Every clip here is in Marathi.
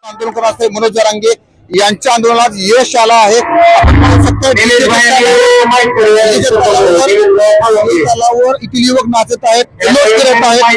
आंदोलनकर असते मनोज जरांगे यांच्या आंदोलनात यश आलं आहे। इथील युवक नाचत आहेत, जल्लोष करत आहेत।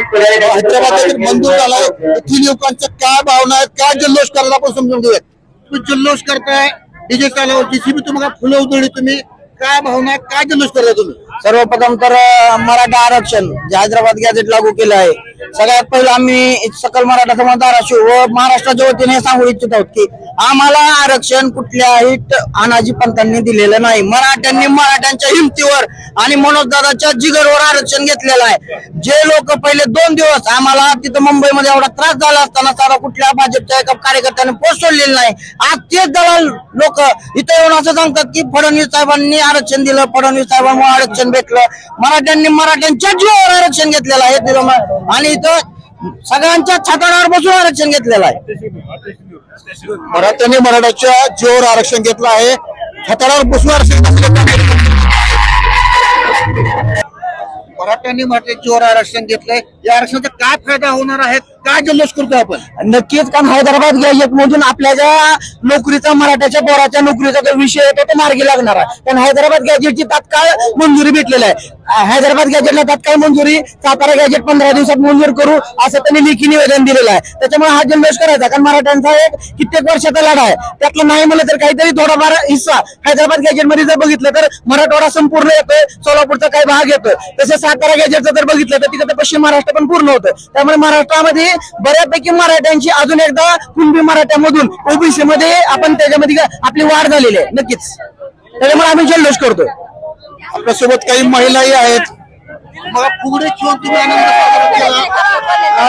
हैदराबाद मंजूर झालाय, इथील युवकांच्या काय भावना आहेत, काय जल्लोष करत आपण समजून घेऊयात। तुम्ही जल्लोष करताय, डीजे चालवून जीसीबी तुम्हाला फुलं उधळली, तुम्ही काय भावना, काय जल्लोष करताय तुम्ही? सर्वप्रथम तर मराठा आरक्षण जे हैदराबाद गॅजेट लागू केलं आहे, सगळ्यात पहिलं आम्ही सकल मराठा समाज धाराशिव व महाराष्ट्राच्या वतीने सांगू इच्छित आहोत की आम्हाला आरक्षण कुठल्याही अनाजी पंथांनी दिलेलं नाही। मराठ्यांनी मराठ्यांच्या हिमतीवर आणि मनोजदादाच्या जिगरवर आरक्षण घेतलेलं आहे। जे लोक पहिले 2 दिवस आम्हाला तिथं मुंबईमध्ये एवढा त्रास झाला असताना सारा कुठल्या भाजपच्या एका कार्यकर्त्याने पोस्ट सोडलेली नाही, आज तेच दलाल लोक इथं येऊन असं सांगतात की फडणवीस साहेबांनी आरक्षण दिलं, फडणवीस साहेबांमुळे आरक्षण भेटलं। मराठ्यांनी मराठ्यांच्या जीवावर आरक्षण घेतलेलं आहे आणि इथं सगळ्यांच्या छाताडावर बसून आरक्षण घेतलेलं आहे। मराठ्यांनी मराठ्याच्या जीवावर आरक्षण घेतलं आहे, छाताडावर बसून आरक्षण। मराठ्यांनी मराठ्याच्या जीवावर आरक्षण घेतलंय, या आरक्षणाचा काय फायदा होणार आहे, काय जल्लोष करतो आपण? नक्कीच, कारण हैदराबाद गॅजेट मधून आपल्या ज्या नोकरीचा मराठ्याच्या पोराच्या नोकरीचा जो विषय आहे तो मार्गी लागणार आहे। कारण हैदराबाद गॅजेटची तात्काळ मंजुरी भेटलेली आहे। हैदराबाद गॅजेटला तात्काळ मंजुरी, सातारा गॅजेट 15 दिवसात मंजूर करू असं त्यांनी लेखी निवेदन दिलेलं आहे। त्याच्यामुळे हा जल्लोष करायचा, कारण मराठ्यांचा एक कित्येक वर्षाचा लढा आहे, त्यातलं नाही म्हणलं तर काहीतरी थोडाफार हिस्सा हैदराबाद गॅजेट मध्ये जर बघितलं तर मराठवाडा संपूर्ण येतोय, सोलापूरचा काही भाग येतोय। तसं सातारा गॅजेटचं जर बघितलं तर तिथं पश्चिम महाराष्ट्र पण पूर्ण होतं। त्यामुळे महाराष्ट्रामध्ये बऱ्यापैकी मराठ्यांची अजून एकदा कुणबी मराठ्यामधून ओबीसी मध्ये आपण त्याच्यामध्ये आपली वाढ झालेली आहे। नक्कीच त्याच्यामुळे आम्ही जल्लोष करतोय। आपल्यासोबत काही महिलाही आहेत, मग पुढे घेऊन तुम्ही आनंद साजरा केला।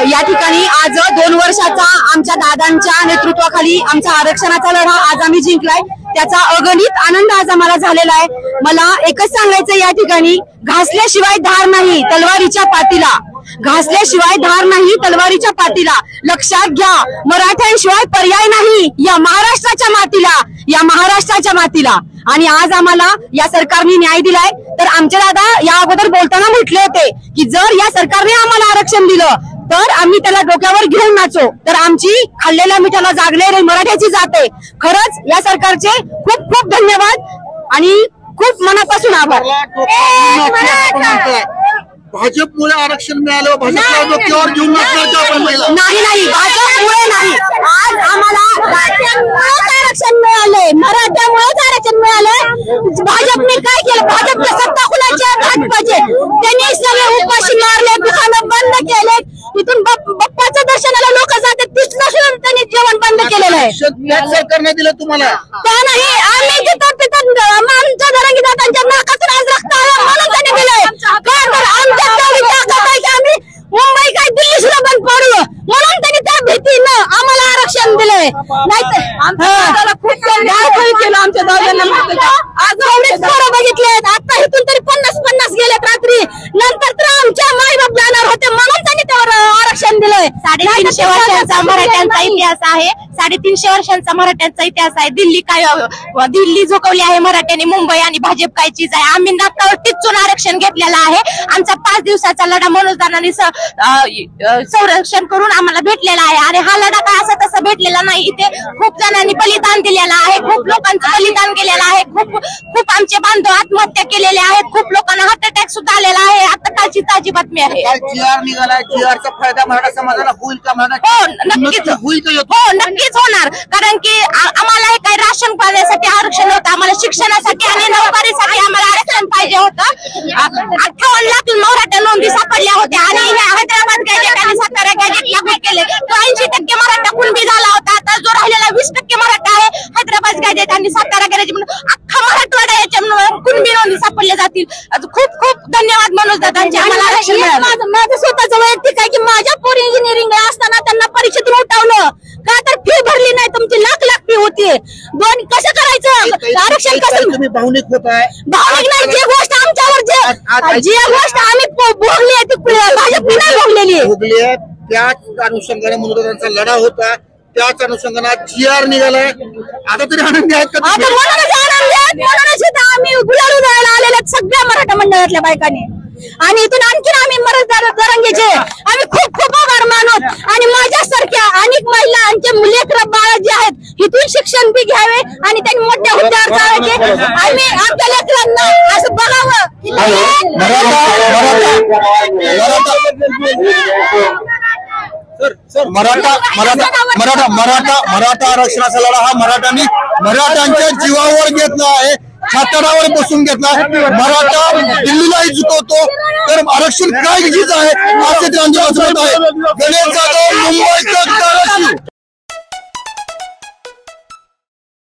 या ठिकाणी आज 2 वर्षाचा आमच्या दादांच्या नेतृत्वाखाली आमचा आरक्षणाचा लढा आज आम्ही जिंकलाय, त्याचा अगणित आनंद आज आम्हाला झालेला आहे। मला एकच सांगायचं या ठिकाणी, घासल्याशिवाय धार नाही तलवारीच्या पाठीला, घासल्याशिवाय धार नाही तलवारीच्या पाठीला। लक्षात घ्या, मराठ्यांशिवाय पर्याय नाही या महाराष्ट्राच्या मातीला, या महाराष्ट्राच्या मातीला। आणि आज आम्हाला या सरकारने न्याय दिलाय। तर आमचे दादा या अगोदर बोलताना म्हटले होते की जर या सरकारने आम्हाला आरक्षण दिलं तर आम्ही त्याला डोक्यावर घेऊन नाचो। तर आमची खाल्लेल्या मिठाला जागलेली मराठ्याची जाते। खरंच या सरकारचे खूप खूप धन्यवाद आणि खूप मनापासून आभार। भाजपमुळे आरक्षण मिळालं, भाजपला डोक्यावर घेऊन नाही, भाजपमुळे नाही, आज आम्हाला आरक्षण मिळालंय, मराठ्यामुळेच आरक्षण मिळालंय। भाजपने काय केलं? भाजपच्या सत्ता कुणाची आहे? भाजपचे। त्यांनी सगळे उपाशी मारले, दुकानं बंद केले, तिथून बाप्पाच्या दर्शनाला लोक जातात, तिथून त्यांनी जेवण बंद केलेलं आहे। सरकारने दिलं तुम्हाला? का नाही, आम्ही जिथं तिथं आमच्या जरांगी दादांच्या नाकातून आज रक्त आलं म्हणून त्यांनी दिलंय। आमच्या तेवढी ताकद आहे की आम्ही मुंबई काय दिल्ली सुद्धा बंद पडू म्हणून त्यांनी त्या भीतीनं आम्हाला आरक्षण दिलंय। नाहीतर आमच्या खूप केलं, आमच्या दादांना आज एवढेच पोरं बघितलेत, आता इथून तरी 50 गेलेत रात्री, नंतर तर आमच्या मायबाप जाणार होते म्हणून त्यांनी त्यावर आरक्षण दिलंय। 350 वर्षांचा मराठ्यांचा इतिहास आहे, 350 वर्षांचा मराठ्यांचा इतिहास आहे। दिल्ली झोकवली आहे मराठ्यांनी, मुंबई आणि भाजप काय चीज आहे। आम्ही नाकावर टिचून आरक्षण घेतलेलं आहे। आमचा 5 दिवसाचा लढा मनोजदानांनी संरक्षण करून आम्हाला भेटलेला आहे आणि हा लढा काय असा तसा भेटलेला नाही। इथे खूप जणांनी बलिदान दिलेलं आहे, खूप लोकांचं बलिदान केलेलं आहे, खूप आमचे बांधव आत्महत्या केलेल्या आहेत, खूप लोकांना हार्ट अटॅक सुद्धा आलेला आहे। आता कालची ताजी बातमी आहे। जीआर निघालाय, जीआरचा फायदा मराठा समाजाला होईल का? हो नक्कीच होणार, कारण की आम्हाला हे काही राशन पाण्यासाठी आरक्षण होतं, आम्हाला शिक्षणासाठी आणि नोकरीसाठी आम्हाला आरक्षण पाहिजे होतं। 58 लाख मराठा नोंदी सापडल्या होत्या आणि हैदराबाद गॅजेट आणि सातारा गॅजेट लागू केले, तो 80% मराठा कुणबी झाला होता। आता जो राहिलेला 20% मराठा आहे, हैदराबाद गॅजेट आणि सातारा गॅजेट म्हणून अख्खा मराठवाडा याच्या कुणबी नोंदी सापडल्या जातील। खूप खूप धन्यवाद मनोज दादांचे, आम्हाला आरक्षण मिळालं। माझं स्वतःचं वैयक्तिक आहे की माझ्या पोरी इंजिनिअरिंग असताना त्यांना परीक्षेतून उठवलं का तर फी भरली नाही, तुमची लाख फी होती। कसं करायचं? आरक्षण कसं? तुम्ही भावनिक होत आहे? भावनिक नाही, जी गोष्ट आमच्यावर जी गोष्ट आम्ही भोगली आहे ती भाजपने नाही भोगलेली आहे। त्याच अनुषंगाने मनोजदादांचा लढा होता, त्याच अनुषंगाने जीआर निघालाय, आता तरी आनंदी आहेत का? आता म्हणूनच आम्ही गुलाल उधळायला आलेल्या सगळ्या मराठा मंडळातल्या बायकांनी आणि इथून आणखी आम्ही मराठा जरांगेचे आम्ही खूप खूप आभार मानतो आणि माझ्यासारख्या अनेक महिला आमचे लेकरं बाळ इथून शिक्षण बी घ्यावे आणि त्यांनी मोठ्या हुद्द्यावर जावे. आम्ही आपल्या लेकरांना असं बघावं की मराठा आरक्षणाचा लढा हा मराठ्यांच्या जीवावर घेतला आहे, छातडावर बसून घेतला. मराठा दिल्लीलाही झुकवतो तर आरक्षण काय गरजेचं आहे असे त्यांचे मत आहे. गणेश जाधव, मुंबई तक धाराशिव.